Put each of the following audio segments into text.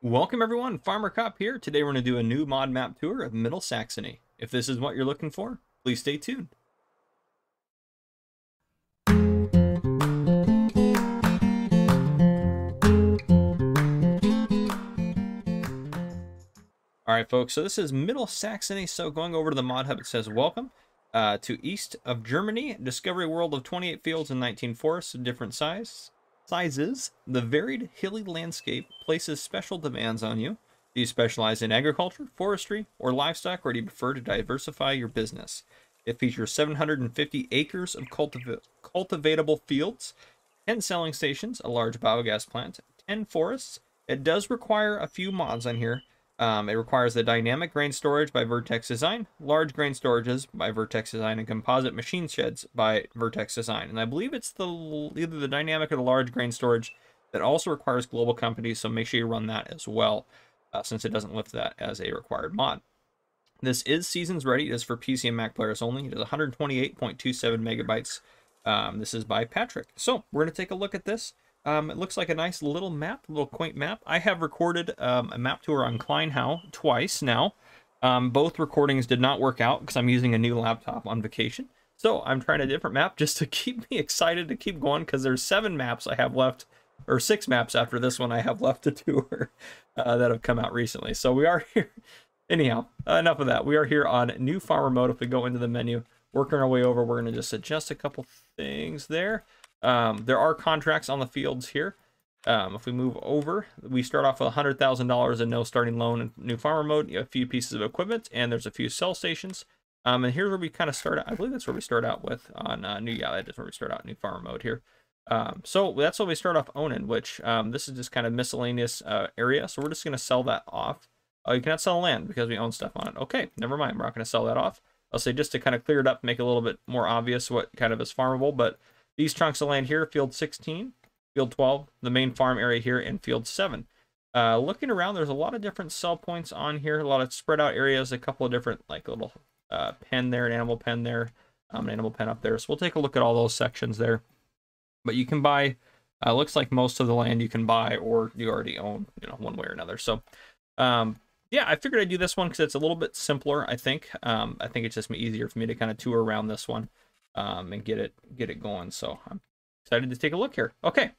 Welcome everyone, Farmer Cop here. Today we're going to do a new mod map tour of Middle Saxony. If this is what you're looking for, please stay tuned. Alright folks, so this is Middle Saxony, so going over to the mod hub it says welcome to east of Germany, discovery world of 28 fields and 19 forests of different sizes. The varied hilly landscape places special demands on you. Do you specialize in agriculture, forestry, or livestock, or do you prefer to diversify your business? It features 750 acres of cultivatable fields, 10 selling stations, a large biogas plant, 10 forests. It does require a few mods on here. It requires the dynamic grain storage by Vertex Design, large grain storages by Vertex Design, and composite machine sheds by Vertex Design. And I believe it's either the dynamic or the large grain storage that also requires global companies, so make sure you run that as well, since it doesn't lift that as a required mod. This is seasons ready. It is for PC and Mac players only. It is 128.27 megabytes. This is by Patrick. So we're going to take a look at this. It looks like a nice little map, a little quaint map. I have recorded a map tour on Kleinhau twice now. Both recordings did not work out because I'm using a new laptop on vacation. So I'm trying a different map just to keep me excited to keep going, because there's 7 maps I have left, or 6 maps after this one I have left to tour that have come out recently. So we are here. Anyhow, enough of that. We are here on new farmer mode. If we go into the menu, working our way over, we're going to just adjust a couple things there. There are contracts on the fields here. If we move over, we start off with $100,000 and no starting loan in new farmer mode. You have a few pieces of equipment, and there's a few cell stations. And here's where we kind of start out. I believe that's where we start out with on new. Yeah, that is where we start out new farmer mode here. So that's what we start off owning, which this is just kind of miscellaneous area. So we're just going to sell that off. Oh, you cannot sell land because we own stuff on it. Okay, never mind. We're not going to sell that off. I'll say just to kind of clear it up, make it a little bit more obvious what kind of is farmable. But these chunks of land here, field 16, field 12, the main farm area here, and field 7. Looking around, there's a lot of different sell points on here, a lot of spread out areas, a couple of different, like little pen there, an animal pen there, an animal pen up there. So we'll take a look at all those sections there. But you can buy, looks like most of the land you can buy or you already own, one way or another. So, yeah, I figured I'd do this one because it's a little bit simpler, I think. I think it's just easier for me to kind of tour around this one and get it going. So I'm excited to take a look here. Okay,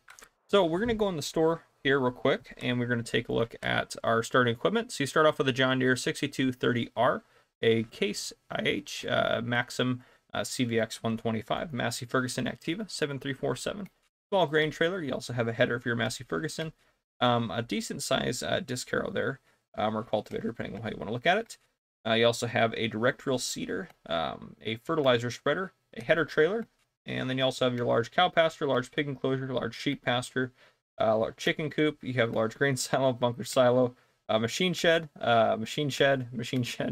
so we're going to go in the store here real quick, and we're going to take a look at our starting equipment. So you start off with a John Deere 6230R, a Case IH Maxim CVX 125, Massey Ferguson Activa 7347, small grain trailer. You also have a header for your Massey Ferguson, a decent size disc harrow there, or cultivator, depending on how you want to look at it. You also have a direct reel seeder, a fertilizer spreader, a header trailer, and then you also have your large cow pasture, large pig enclosure, large sheep pasture, large chicken coop. You have large grain silo, bunker silo, machine shed, machine shed.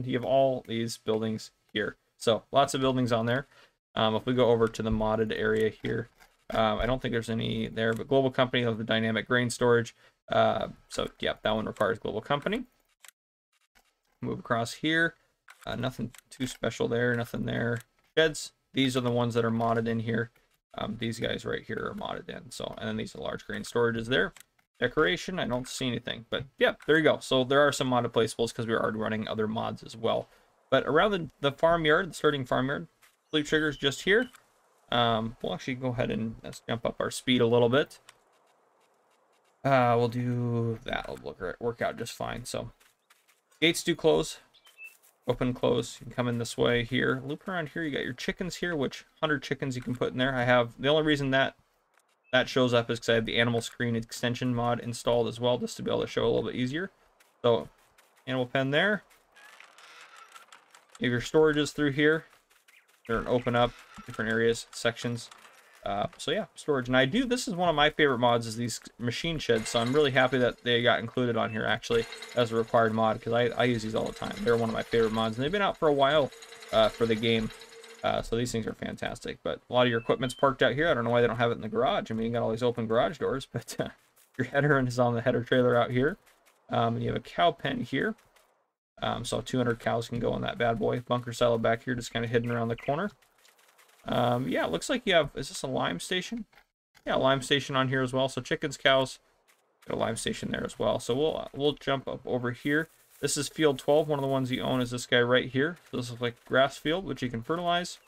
You have all these buildings here. So lots of buildings on there. If we go over to the modded area here, I don't think there's any there, but global company of the dynamic grain storage. So yeah, that one requires global company. Move across here. Nothing too special there, nothing there. Sheds, these are the ones that are modded in here. These guys right here are modded in. So, and then these are large grain storages there. Decoration, I don't see anything, but yeah, there you go. So there are some modded placeables because we are already running other mods as well. But around the farmyard, the starting farmyard, sleep triggers just here. We'll actually go ahead and let's jump up our speed a little bit. We'll do that. It'll work out just fine. So gates do close, open, close. You can come in this way here. Loop around here. You got your chickens here, which 100 chickens you can put in there. I have the only reason that shows up is because I have the animal screen extension mod installed as well, just to be able to show a little bit easier. So animal pen there. You have your storages through here. They're open up different areas, sections. So yeah, storage. And this is one of my favorite mods, is these machine sheds. So I'm really happy that they got included on here actually as a required mod, because I use these all the time. They're one of my favorite mods, and they've been out for a while for the game. So these things are fantastic. But a lot of your equipment's parked out here. I don't know why they don't have it in the garage. I mean, you got all these open garage doors, but your header is on the header trailer out here. And you have a cow pen here. So 200 cows can go in that bad boy. Bunker silo back here, just kind of hidden around the corner. Yeah, it looks like you have, is this a lime station? Yeah, lime station on here as well. So chickens, cows, Got a lime station there as well. So we'll jump up over here. This is field 12. One of the ones you own is this guy right here. So this is like grass field, which you can fertilize.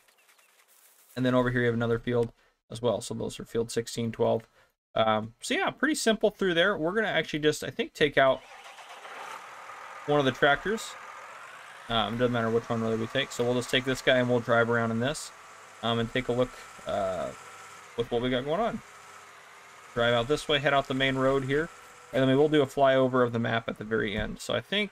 And then over here you have another field as well. So those are field 16, 12. So yeah, pretty simple through there. We're going to actually just, I think, take out one of the tractors. Doesn't matter which one really we take. So we'll just take this guy and we'll drive around in this and take a look with what we got going on. Drive out this way, head out the main road here. And then we will do a flyover of the map at the very end. So I think,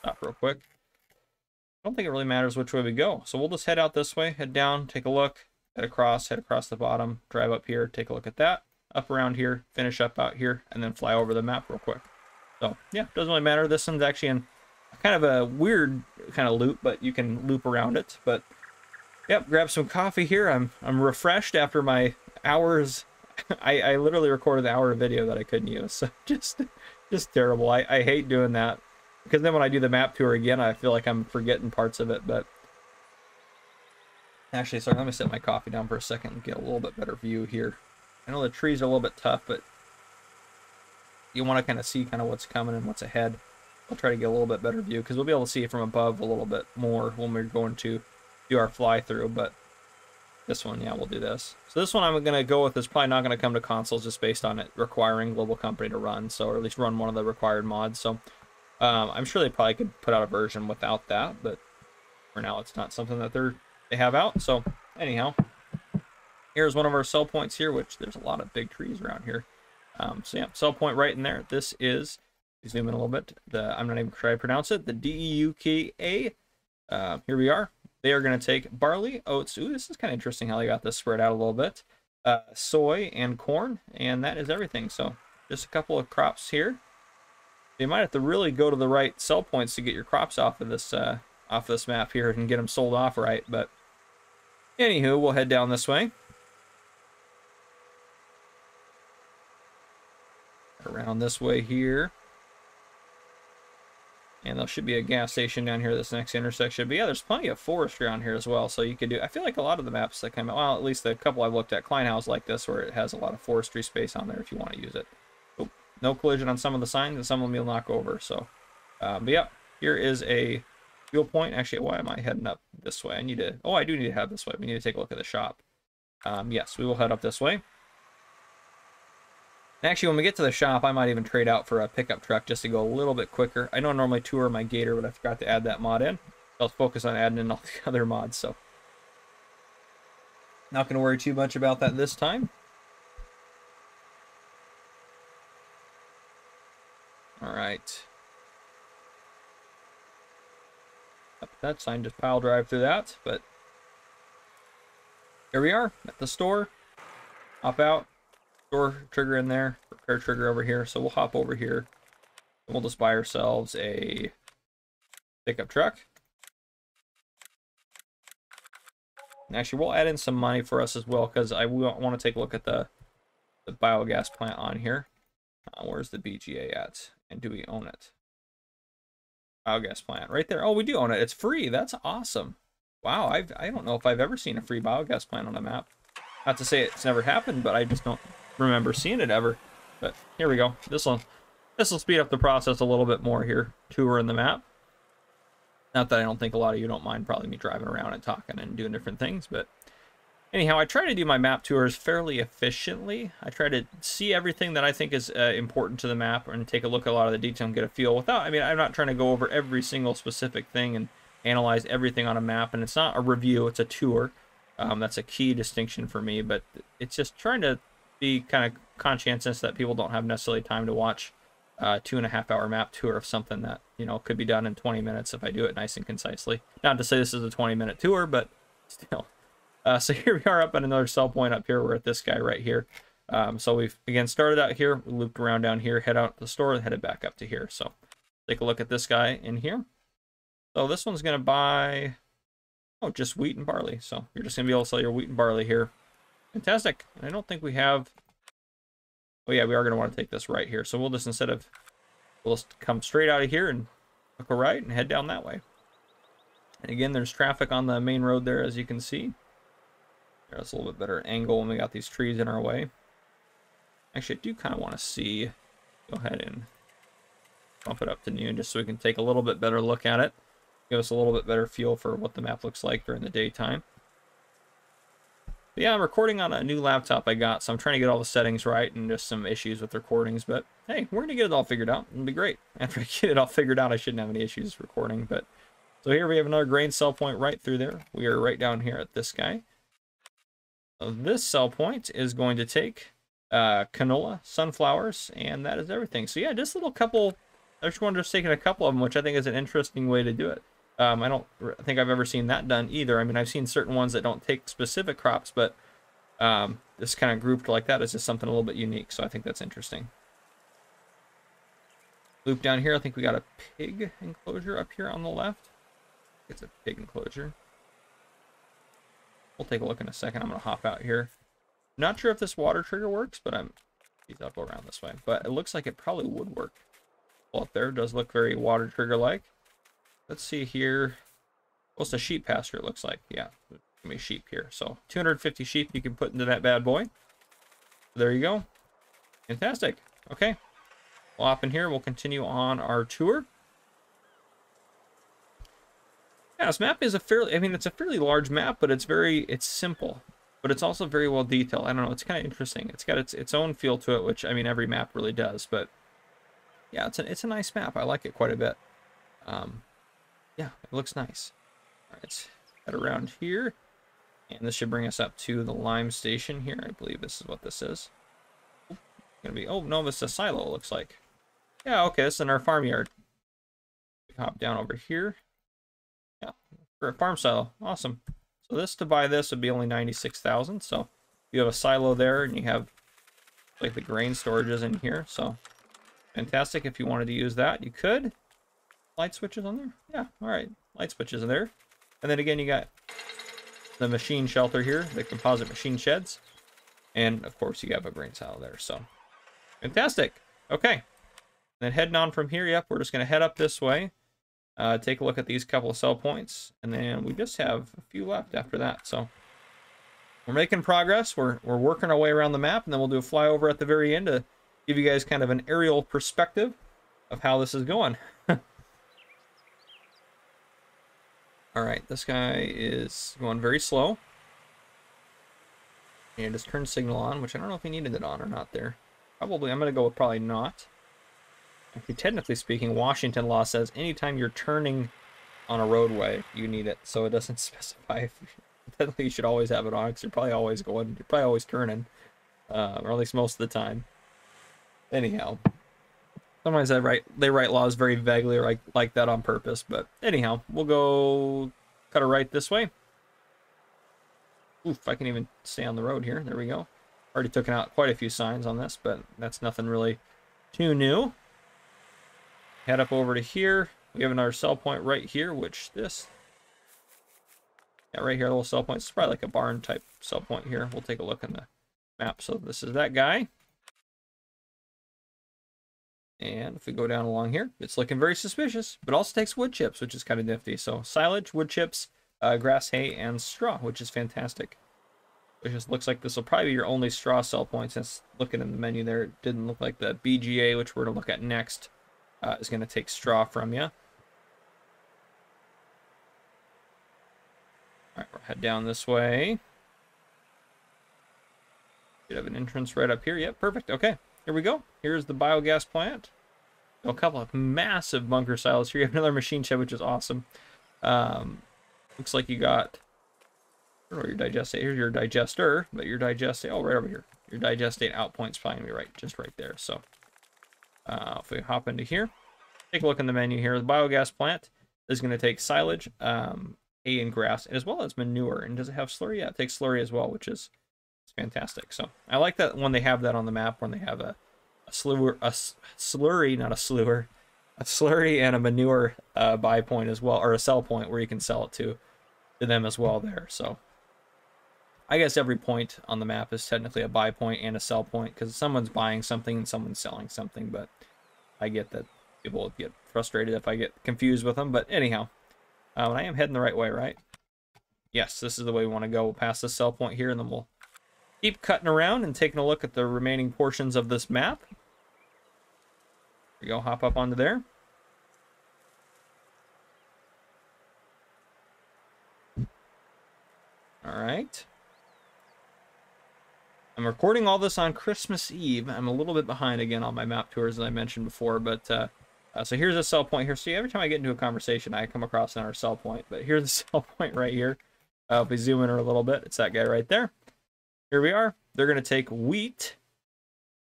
stop real quick. I don't think it really matters which way we go. So we'll just head out this way, head down, take a look, head across the bottom, drive up here, take a look at that, up around here, finish up out here, and then fly over the map real quick. So yeah, doesn't really matter. This one's actually in kind of a weird kind of loop, but you can loop around it. But yep, grab some coffee here. I'm refreshed after my hours. I literally recorded an hour of video that I couldn't use. So just terrible. I hate doing that, because then when I do the map tour again, I feel like I'm forgetting parts of it. But actually, sorry, let me set my coffee down for a second and get a little bit better view here. I know the trees are a little bit tough, but you want to kind of see kind of what's coming and what's ahead. I'll try to get a little bit better view, because we'll be able to see it from above a little bit more when we're going to do our fly through. But this one, yeah, we'll do this. So this one I'm going to go with is probably not going to come to consoles, just based on it requiring Global Company to run, so, or at least run one of the required mods. So I'm sure they probably could put out a version without that, but for now it's not something that they have out. So anyhow, here's one of our sell points here, which there's a lot of big trees around here. So yeah, sell point right in there. This is, zoom in a little bit, I'm not even trying to pronounce it, the DEUKA. Here we are. They are going to take barley, oats. Ooh, this is kind of interesting how they got this spread out a little bit. Soy and corn, and that is everything. So just a couple of crops here. You might have to really go to the right sell points to get your crops off of this map here and get them sold off right. But anywho, we'll head down this way. Around this way here. And there should be a gas station down here, this next intersection. But yeah, there's plenty of forestry around here as well. So you could do, I feel like a lot of the maps that come out, well, at least the couple I've looked at, Kleinhaus like this, where it has a lot of forestry space on there if you want to use it. Oh, no collision on some of the signs, and some of them you'll knock over. So, but yeah, here is a fuel point. Actually, why am I heading up this way? I need to, oh, I do need to head this way. We need to take a look at the shop. Yes, we will head up this way. Actually, when we get to the shop, I might even trade out for a pickup truck just to go a little bit quicker. I don't normally tour my Gator, but I forgot to add that mod in. I'll focus on adding in all the other mods, so not going to worry too much about that this time. All right. Up that sign, just pile drive through that, but here we are at the store. Hop out. Store trigger in there, repair trigger over here. So we'll hop over here and we'll just buy ourselves a pickup truck. And actually, we'll add in some money for us as well, because I want to take a look at the biogas plant on here. Where's the BGA at? And do we own it? Biogas plant right there. Oh, we do own it. It's free. That's awesome. Wow, I don't know if I've ever seen a free biogas plant on a map. Not to say it's never happened, but I just don't remember seeing it ever. But here we go. This will speed up the process a little bit more here. Tour in the map. Not that I don't think a lot of you don't mind probably me driving around and talking and doing different things, but anyhow, I try to do my map tours fairly efficiently. I try to see everything that I think is important to the map and take a look at a lot of the detail and get a feel without, I mean, I'm not trying to go over every single specific thing and analyze everything on a map, and it's not a review, it's a tour. That's a key distinction for me, but it's just trying to be kind of conscientious that people don't have necessarily time to watch a 2.5-hour map tour of something that, you know, could be done in 20 minutes if I do it nice and concisely. Not to say this is a 20-minute tour, but still. So here we are up at another sell point up here. We're at this guy right here. So we've, again, started out here, we looped around down here, head out to the store, and headed back up to here. So take a look at this guy in here. So this one's going to buy, oh, just wheat and barley. So you're just going to be able to sell your wheat and barley here. Fantastic. And I don't think we have, oh yeah, we are going to want to take this right here. So we'll just, instead of, we'll just come straight out of here and hook a right and head down that way. And again, there's traffic on the main road there, as you can see. There's a little bit better angle when we got these trees in our way. Actually, I do kind of want to see Go ahead and bump it up to noon just so we can take a little bit better look at it. Give us a little bit better feel for what the map looks like during the daytime. But yeah, I'm recording on a new laptop I got, so I'm trying to get all the settings right and just some issues with recordings. But hey, we're going to get it all figured out. It'll be great. After I get it all figured out, I shouldn't have any issues recording. But so here we have another grain sell point right through there. We are right down here at this guy. So this sell point is going to take canola, sunflowers, and that is everything. So yeah, just a little couple. I just wanted to take a couple of them, which I think is an interesting way to do it. I don't think I've ever seen that done either. I mean, I've seen certain ones that don't take specific crops, but this kind of grouped like that is just something a little bit unique. So I think that's interesting. Loop down here. I think we got a pig enclosure up here on the left. It's a pig enclosure. We'll take a look in a second. I'm going to hop out here. Not sure if this water trigger works, but he's up around this way. But it looks like it probably would work. Well, up there does look very water trigger-like. Let's see here. Well, it's a sheep pasture, it looks like. Yeah, there's gonna be sheep here. So 250 sheep you can put into that bad boy. There you go. Fantastic. Okay. We'll hop in here. We'll continue on our tour. Yeah, this map is it's a fairly large map, but it's simple. But it's also very well detailed. I don't know, it's kind of interesting. It's got its own feel to it, which, I mean, every map really does. But yeah, it's a nice map. I like it quite a bit. Yeah, it looks nice. All right, let's head around here. And this should bring us up to the lime station here. I believe this is what this is. Gonna be, oh, no, this is a silo, it looks like. Yeah, okay, this is in our farmyard. We hop down over here. Yeah, for a farm silo. Awesome. So this, to buy this, would be only 96,000. So you have a silo there, and you have like the grain storages in here. So fantastic. If you wanted to use that, you could. Light switches on there? Yeah, all right. Light switches in there. And then again, you got the machine shelter here, the composite machine sheds. And of course, you have a grain silo there. So fantastic. Okay. Then heading on from here, yep, we're just going to head up this way. Take a look at these couple of sell points. And then we just have a few left after that. So we're making progress. We're working our way around the map. And then we'll do a flyover at the very end to give you guys kind of an aerial perspective of how this is going. All right, this guy is going very slow. And his turn signal on, which I don't know if he needed it on or not there. Probably, I'm going to go with probably not. Actually, technically speaking, Washington law says anytime you're turning on a roadway, you need it. So it doesn't specify. Technically, you should always have it on because you're probably always turning. Or at least most of the time. Anyhow. Sometimes they write laws very vaguely like that on purpose. But anyhow, we'll go cut a right this way. Oof, I can even stay on the road here. There we go. Already taken out quite a few signs on this, but that's nothing really too new. Head up over to here. We have another sell point right here, which this... Yeah, right here, a little sell point. It's probably like a barn type sell point here. We'll take a look in the map. So this is that guy. And if we go down along here, it's looking very suspicious, but also takes wood chips, which is kind of nifty. So silage, wood chips, grass, hay, and straw, which is fantastic. It just looks like this will probably be your only straw sell point, since looking in the menu there, it didn't look like the BGA, which we're going to look at next, is going to take straw from you. All right, we'll head down this way. Should have an entrance right up here. Yep, perfect. Okay. Here we go. Here's the biogas plant. A couple of massive bunker silos here. You have another machine shed, which is awesome. Looks like you got, I don't know your digestate. Here's your digester, but your digestate, oh, right over here. Your digestate out point's probably gonna be just right there. So if we hop into here, take a look in the menu here. The biogas plant is going to take silage, hay and grass, as well as manure. And does it have slurry? Yeah, it takes slurry as well, which is fantastic. So I like that when they have that on the map, when they have a slurry, not a slewer, a slurry and a manure buy point as well, or a sell point where you can sell it to them as well there. So I guess every point on the map is technically a buy point and a sell point, because someone's buying something and someone's selling something. But I get that people get frustrated if I get confused with them. But anyhow, I am heading the right way, right? Yes, this is the way we want to go. We'll pass the sell point here, and then we'll keep cutting around and taking a look at the remaining portions of this map. There you go, hop up onto there. All right. I'm recording all this on Christmas Eve. I'm a little bit behind again on my map tours, as I mentioned before, but so here's a sell point here. See, every time I get into a conversation, I come across another sell point, but here's a sell point right here. I'll be zooming her a little bit. It's that guy right there. Here we are. They're going to take wheat.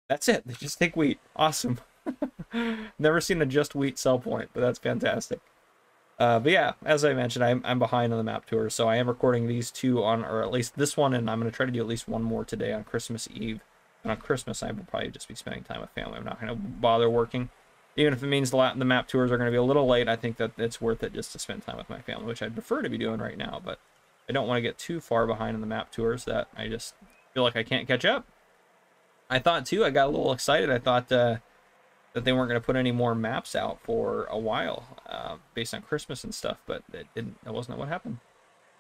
That's it. They just take wheat. Awesome. Never seen a just wheat sell point, but that's fantastic. But yeah, as I mentioned, I'm behind on the map tour, so I am recording these two on, or at least this one, and I'm going to try to do at least one more today on Christmas Eve. And on Christmas, I will probably just be spending time with family. I'm not going to bother working. Even if it means the map tours are going to be a little late, I think that it's worth it just to spend time with my family, which I'd prefer to be doing right now, but I don't want to get too far behind in the map tours that I just feel like I can't catch up. I thought, too, I got a little excited. I thought that they weren't going to put any more maps out for a while based on Christmas and stuff, but that wasn't what happened.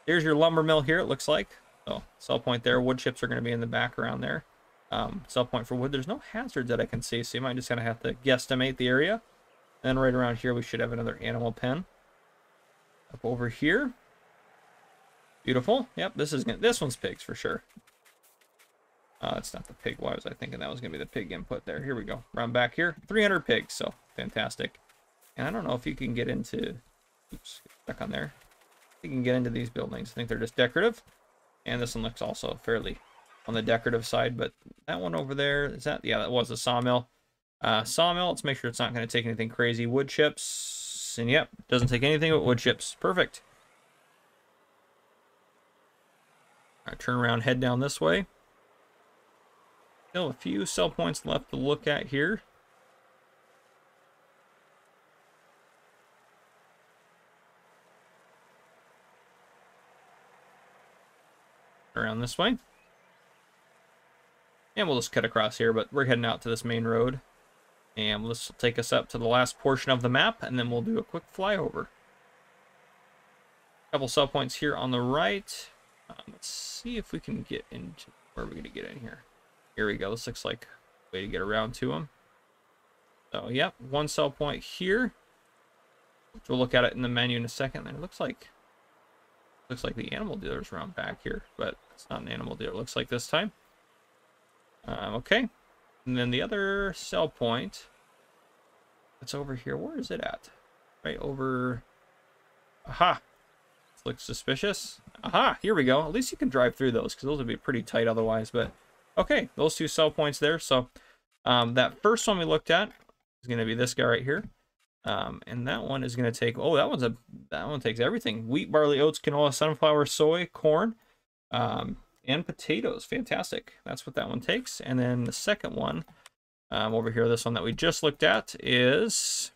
Here's your lumber mill here, it looks like. So, sell point there. Wood chips are going to be in the background there. Sell point for wood. There's no hazards that I can see, so you might just kind of have to guesstimate the area. And right around here, we should have another animal pen. Up over here. Beautiful. Yep, this one's pigs for sure. It's not the pig. Why was I thinking that was going to be the pig input there? Here we go. Round back here. 300 pigs, so fantastic. And I don't know if you can get into... Oops, stuck on there. You can get into these buildings. I think they're just decorative. And this one looks also fairly on the decorative side, but that one over there, is that? Yeah, that was a sawmill. Sawmill, let's make sure it's not going to take anything crazy. Wood chips, and yep, doesn't take anything but wood chips. Perfect. All right, turn around, head down this way. Still a few sell points left to look at here. Around this way. And we'll just cut across here, but we're heading out to this main road. And this will take us up to the last portion of the map, and then we'll do a quick flyover. Couple sell points here on the right. Let's see if we can get into... Where are we going to get in here? Here we go. This looks like a way to get around to them. So, yep, one sell point here. Which we'll look at it in the menu in a second. And it looks like the animal dealer's around back here, but it's not an animal dealer. It looks like this time. Okay. And then the other sell point, it's over here. Where is it at? Right over... Aha! This looks suspicious. Aha! Here we go. At least you can drive through those, because those would be pretty tight otherwise, but... Okay, those two sell points there. So that first one we looked at is going to be this guy right here. And that one is going to take, oh, that one takes everything. Wheat, barley, oats, canola, sunflower, soy, corn, and potatoes. Fantastic. That's what that one takes. And then the second one over here, this one that we just looked at, is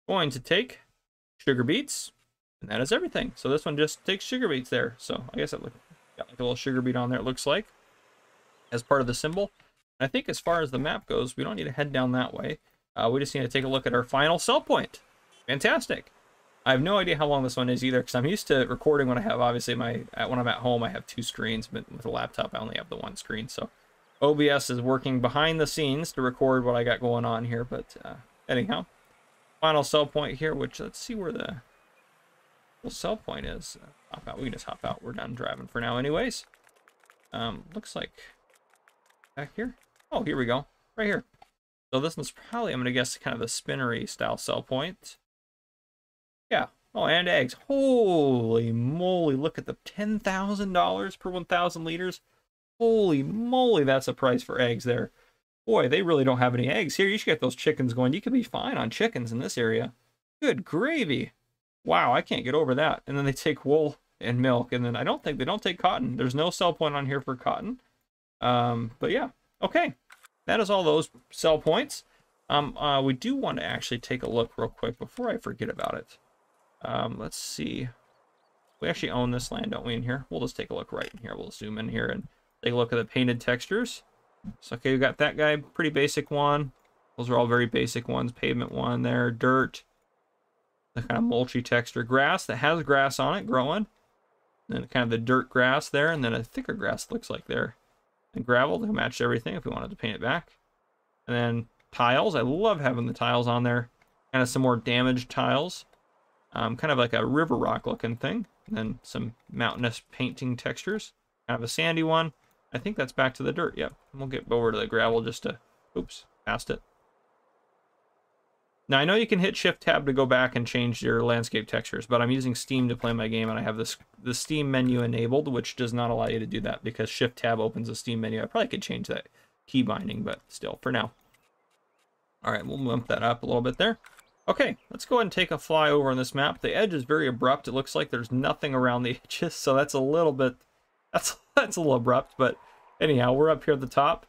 going to take sugar beets. And that is everything. So this one just takes sugar beets there. So I guess it got like a little sugar beet on there, it looks like, as part of the symbol. And I think as far as the map goes, we don't need to head down that way. We just need to take a look at our final sell point. Fantastic. I have no idea how long this one is either, because I'm used to recording when I have, obviously, when I'm at home, I have two screens, but with a laptop, I only have the one screen. So OBS is working behind the scenes to record what I got going on here. But anyhow, final sell point here, which let's see where the sell point is. Hop out. We can just hop out. We're done driving for now anyways. Looks like back here. Oh, here we go. Right here. So this one's probably, I'm going to guess, kind of a spinnery style sell point. Yeah. Oh, and eggs. Holy moly. Look at the $10,000 per 1,000 liters. Holy moly, that's a price for eggs there. Boy, they really don't have any eggs here. You should get those chickens going. You could be fine on chickens in this area. Good gravy. Wow, I can't get over that. And then they take wool and milk. And then they don't take cotton. There's no sell point on here for cotton. But yeah. Okay. That is all those sell points. We do want to actually take a look real quick before I forget about it. Let's see. We actually own this land, don't we, in here? We'll just take a look right in here. We'll zoom in here and take a look at the painted textures. So, okay, we got that guy, pretty basic one. Those are all very basic ones. Pavement one there, dirt. The kind of mulchy texture. Grass that has grass on it growing. And then kind of the dirt grass there, and then a thicker grass looks like there. And gravel to match everything if we wanted to paint it back. And then tiles. I love having the tiles on there. Kind of some more damaged tiles. Kind of like a river rock looking thing. And then some mountainous painting textures. Kind of a sandy one. I think that's back to the dirt. Yep. We'll get over to the gravel just to... Oops, passed it. Now, I know you can hit Shift Tab to go back and change your landscape textures, but I'm using Steam to play my game, and I have the Steam menu enabled, which does not allow you to do that because Shift Tab opens a Steam menu. I probably could change that key binding, but still, for now. All right, we'll bump that up a little bit there. Okay, let's go ahead and take a fly over on this map. The edge is very abrupt. It looks like there's nothing around the edges, so that's a little bit... That's a little abrupt, but anyhow, we're up here at the top.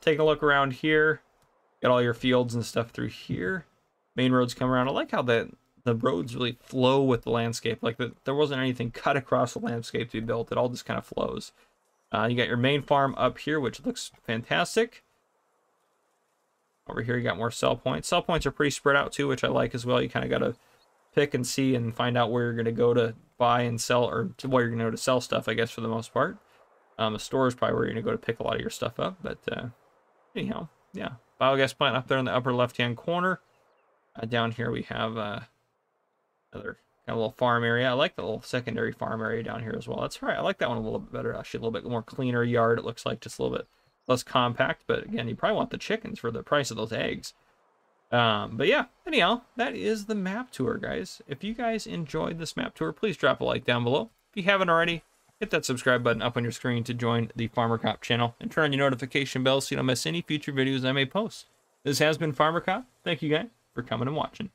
Taking a look around here. Got all your fields and stuff through here. Main roads come around. I like how the roads really flow with the landscape. Like there wasn't anything cut across the landscape to be built. It all just kind of flows. You got your main farm up here, which looks fantastic. Over here, you got more sell points. Sell points are pretty spread out too, which I like as well. You kind of got to pick and see and find out where you're going to go to buy and sell, or to where you're going to go to sell stuff, I guess, for the most part. The store is probably where you're going to go to pick a lot of your stuff up. But anyhow, yeah. Biogas plant up there in the upper left-hand corner. Down here we have another kind of little farm area. I like the little secondary farm area down here as well. That's right. I like that one a little bit better. Actually, a little bit more cleaner yard. It looks like just a little bit less compact. But again, you probably want the chickens for the price of those eggs. But yeah, anyhow, that is the map tour, guys. If you guys enjoyed this map tour, please drop a like down below. If you haven't already, hit that subscribe button up on your screen to join the Farmer Cop channel and turn on your notification bell so you don't miss any future videos I may post. This has been Farmer Cop. Thank you guys for coming and watching.